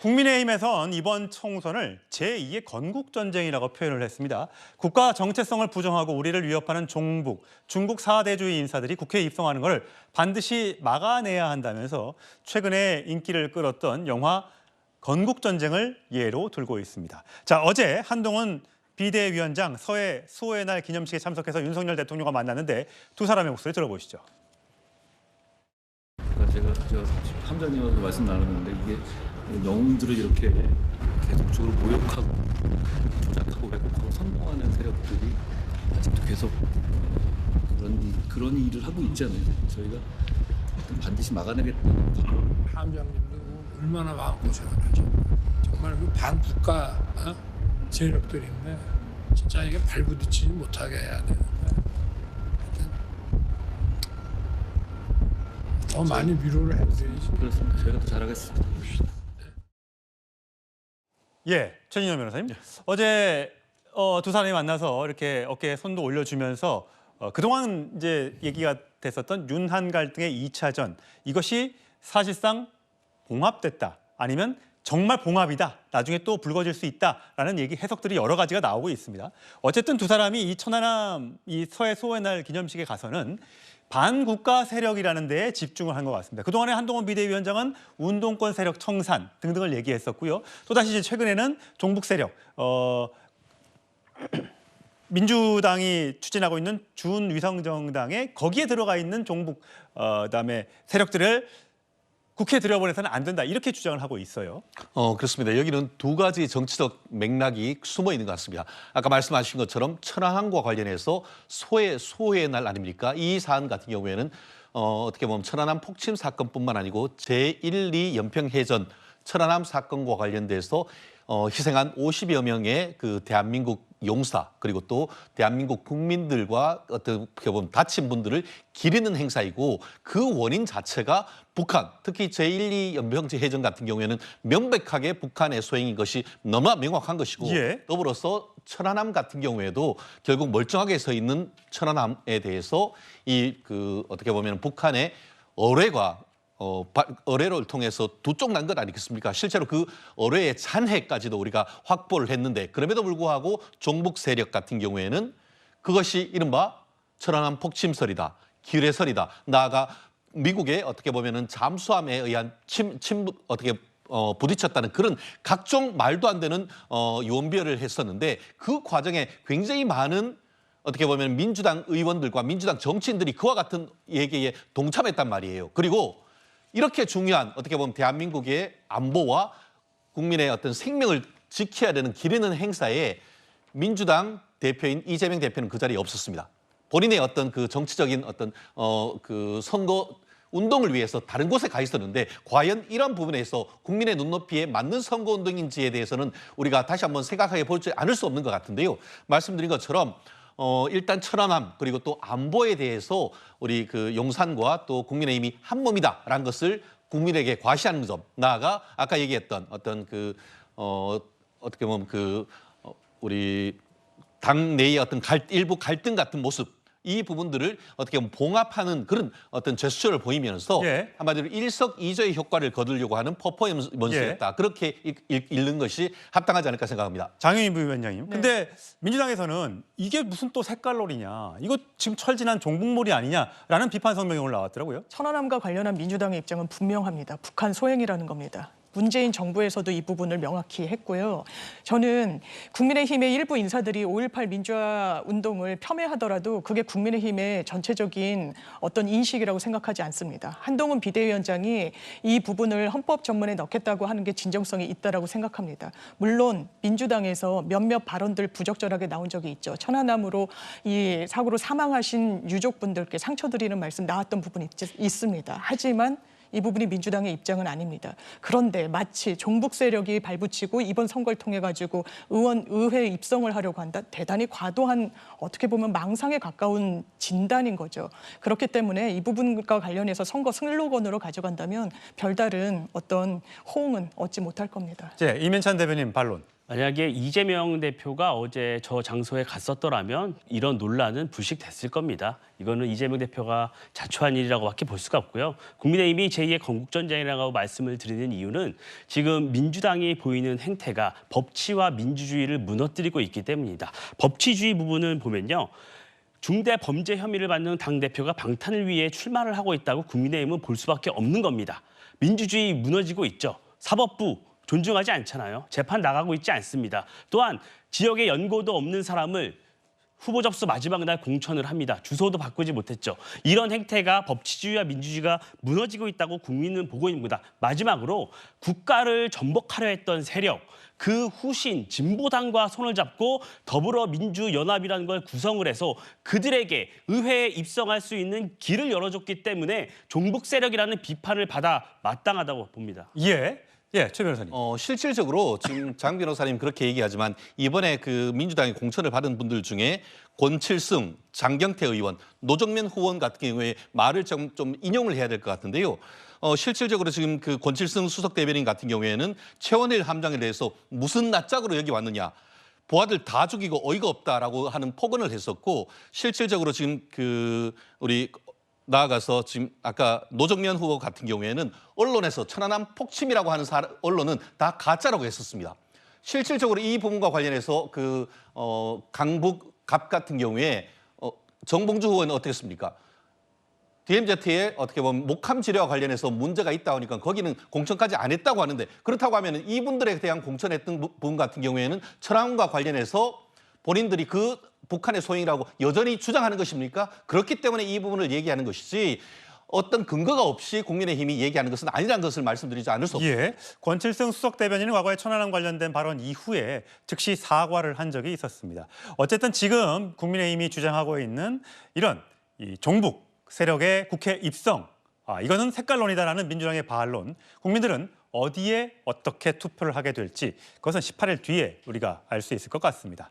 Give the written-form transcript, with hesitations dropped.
국민의힘에선 이번 총선을 제2의 건국전쟁이라고 표현을 했습니다. 국가 정체성을 부정하고 우리를 위협하는 종북, 중국 사대주의 인사들이 국회에 입성하는 것을 반드시 막아내야 한다면서 최근에 인기를 끌었던 영화 건국전쟁을 예로 들고 있습니다. 자, 어제 한동훈 비대위원장 서해 수호의 날 기념식에 참석해서 윤석열 대통령과 만났는데 두 사람의 목소리 들어보시죠. 제가 함장님하고 말씀 나눴는데 이게 영웅들을 이렇게 계속적으로 모욕하고 조작하고 왜곡하고 선동하는 세력들이 아직도 계속 그런 일을 하고 있잖아요. 저희가 반드시 막아내겠다는 함장님도 얼마나 마음고생을 하죠. 정말 그 반국가 세력들인데 진짜 이게 발부딪히지 못하게 해야 되는데 더 많이 위로를 해드려야지. 그렇습니다. 저희가 더 잘하겠습니다. 예, 최진영 변호사님. 어제 두 사람이 만나서 이렇게 어깨에 손도 올려주면서 그동안 이제 얘기가 됐었던 윤한 갈등의 2차전 이것이 사실상 봉합됐다 아니면 정말 봉합이다 나중에 또 불거질 수 있다라는 얘기 해석들이 여러 가지가 나오고 있습니다. 어쨌든 두 사람이 이 천안함 이 서해 수호의 날 기념식에 가서는 반국가 세력이라는 데에 집중을 한 것 같습니다. 그동안에 한동훈 비대위원장은 운동권 세력 청산 등등을 얘기했었고요. 또다시 이제 최근에는 종북 세력, 민주당이 추진하고 있는 준위성정당에 거기에 들어가 있는 종북 그다음에 세력들을 국회에 들여보내서는 안 된다 이렇게 주장을 하고 있어요. 그렇습니다. 여기는 두 가지 정치적 맥락이 숨어 있는 것 같습니다. 아까 말씀하신 것처럼 천안함과 관련해서 소의 날 아닙니까? 이 사안 같은 경우에는 어떻게 보면 천안함 폭침 사건뿐만 아니고 제1, 2 연평해전 천안함 사건과 관련돼서 희생한 50여 명의 그 대한민국 용사 그리고 또 대한민국 국민들과 어떻게 보면 다친 분들을 기리는 행사이고 그 원인 자체가 북한, 특히 제1, 2 연평해전 같은 경우에는 명백하게 북한의 소행인 것이 너무나 명확한 것이고 예. 더불어서 천안함 같은 경우에도 결국 멀쩡하게 서 있는 천안함에 대해서 어떻게 보면 북한의 어뢰를 통해서 두 쪽 난 것 아니겠습니까? 실제로 그 어뢰의 잔해까지도 우리가 확보를 했는데 그럼에도 불구하고 종북 세력 같은 경우에는 그것이 이른바 천안함 폭침설이다, 기뢰설이다. 나아가 미국의 어떻게 보면은 잠수함에 의한 부딪혔다는 그런 각종 말도 안 되는 유언비어를 했었는데 그 과정에 굉장히 많은 어떻게 보면 민주당 의원들과 민주당 정치인들이 그와 같은 얘기에 동참했단 말이에요. 그리고 이렇게 중요한 어떻게 보면 대한민국의 안보와 국민의 어떤 생명을 지켜야 되는 기리는 행사에 민주당 대표인 이재명 대표는 그 자리에 없었습니다. 본인의 어떤 그 정치적인 어떤 그 선거 운동을 위해서 다른 곳에 가 있었는데 과연 이런 부분에서 국민의 눈높이에 맞는 선거 운동인지에 대해서는 우리가 다시 한번 생각해 보지 않을 수 없는 것 같은데요. 말씀드린 것처럼 일단 천안함 그리고 또 안보에 대해서 우리 그 용산과 또 국민의힘이 한 몸이다라는 것을 국민에게 과시하는 점. 나아가 아까 얘기했던 어떤 어떻게 보면 우리 당 내의 어떤 일부 갈등 같은 모습. 이 부분들을 어떻게 보면 봉합하는 그런 어떤 제스처를 보이면서 예. 한마디로 일석이조의 효과를 거두려고 하는 퍼포먼스였다. 그렇게 읽는 것이 합당하지 않을까 생각합니다. 장영희 부위원장님. 네. 근데 민주당에서는 이게 무슨 또 색깔놀이냐. 이거 지금 철진한 종북몰이 아니냐라는 비판 성명이 올라왔더라고요. 천안함과 관련한 민주당의 입장은 분명합니다. 북한 소행이라는 겁니다. 문재인 정부에서도 이 부분을 명확히 했고요. 저는 국민의힘의 일부 인사들이 5.18 민주화 운동을 폄훼하더라도 그게 국민의힘의 전체적인 어떤 인식이라고 생각하지 않습니다. 한동훈 비대위원장이 이 부분을 헌법 전문에 넣겠다고 하는 게 진정성이 있다라고 생각합니다. 물론 민주당에서 몇몇 발언들 부적절하게 나온 적이 있죠. 천안함으로 이 사고로 사망하신 유족분들께 상처드리는 말씀 나왔던 부분이 있습니다. 하지만 이 부분이 민주당의 입장은 아닙니다. 그런데 마치 종북 세력이 발붙이고 이번 선거를 통해 가지고 의회 입성을 하려고 한다. 대단히 과도한 어떻게 보면 망상에 가까운 진단인 거죠. 그렇기 때문에 이 부분과 관련해서 선거 슬로건으로 가져간다면 별다른 어떤 호응은 얻지 못할 겁니다. 이면찬 대변인 반론 만약에 이재명 대표가 어제 저 장소에 갔었더라면 이런 논란은 불식됐을 겁니다. 이거는 이재명 대표가 자초한 일이라고밖에 볼 수가 없고요. 국민의힘이 제2의 건국전쟁이라고 말씀을 드리는 이유는 지금 민주당이 보이는 행태가 법치와 민주주의를 무너뜨리고 있기 때문입니다. 법치주의 부분을 보면요. 중대 범죄 혐의를 받는 당대표가 방탄을 위해 출마를 하고 있다고 국민의힘은 볼 수밖에 없는 겁니다. 민주주의 무너지고 있죠. 사법부 존중하지 않잖아요. 재판 나가고 있지 않습니다. 또한 지역에 연고도 없는 사람을 후보 접수 마지막 날 공천을 합니다. 주소도 바꾸지 못했죠. 이런 행태가 법치주의와 민주주의가 무너지고 있다고 국민은 보고 있습니다. 마지막으로 국가를 전복하려 했던 세력, 그 후신 진보당과 손을 잡고 더불어민주연합이라는 걸 구성을 해서 그들에게 의회에 입성할 수 있는 길을 열어줬기 때문에 종북 세력이라는 비판을 받아 마땅하다고 봅니다. 예, 최 변호사님. 실질적으로 지금 장 변호사님 그렇게 얘기하지만 이번에 그 민주당이 공천을 받은 분들 중에 권칠승, 장경태 의원, 노정면 후원 같은 경우에 말을 좀 인용을 해야 될 것 같은데요. 실질적으로 지금 그 권칠승 수석 대변인 같은 경우에는 최원일 함장에 대해서 무슨 낯짝으로 여기 왔느냐. 보아들 다 죽이고 어이가 없다라고 하는 폭언을 했었고 실질적으로 지금 그 우리 나아가서 지금 아까 노정면 후보 같은 경우에는 언론에서 천안함 폭침이라고 하는 언론은 다 가짜라고 했었습니다. 실질적으로 이 부분과 관련해서 그 강북 갑 같은 경우에 정봉주 후보는 어떻겠습니까? DMZ에 어떻게 보면 목함 치료와 관련해서 문제가 있다 보니까 거기는 공천까지 안 했다고 하는데 그렇다고 하면 이분들에 대한 공천했던 분 같은 경우에는 천안함과 관련해서 본인들이 그 북한의 소행이라고 여전히 주장하는 것입니까? 그렇기 때문에 이 부분을 얘기하는 것이지 어떤 근거가 없이 국민의힘이 얘기하는 것은 아니라는 것을 말씀드리지 않을 수 없습니다. 예, 권칠승 수석 대변인은 과거에 천안함 관련된 발언 이후에 즉시 사과를 한 적이 있었습니다. 어쨌든 지금 국민의힘이 주장하고 있는 이런 이 종북 세력의 국회 입성, 이거는 색깔론이다라는 민주당의 반론. 국민들은 어디에 어떻게 투표를 하게 될지 그것은 18일 뒤에 우리가 알 수 있을 것 같습니다.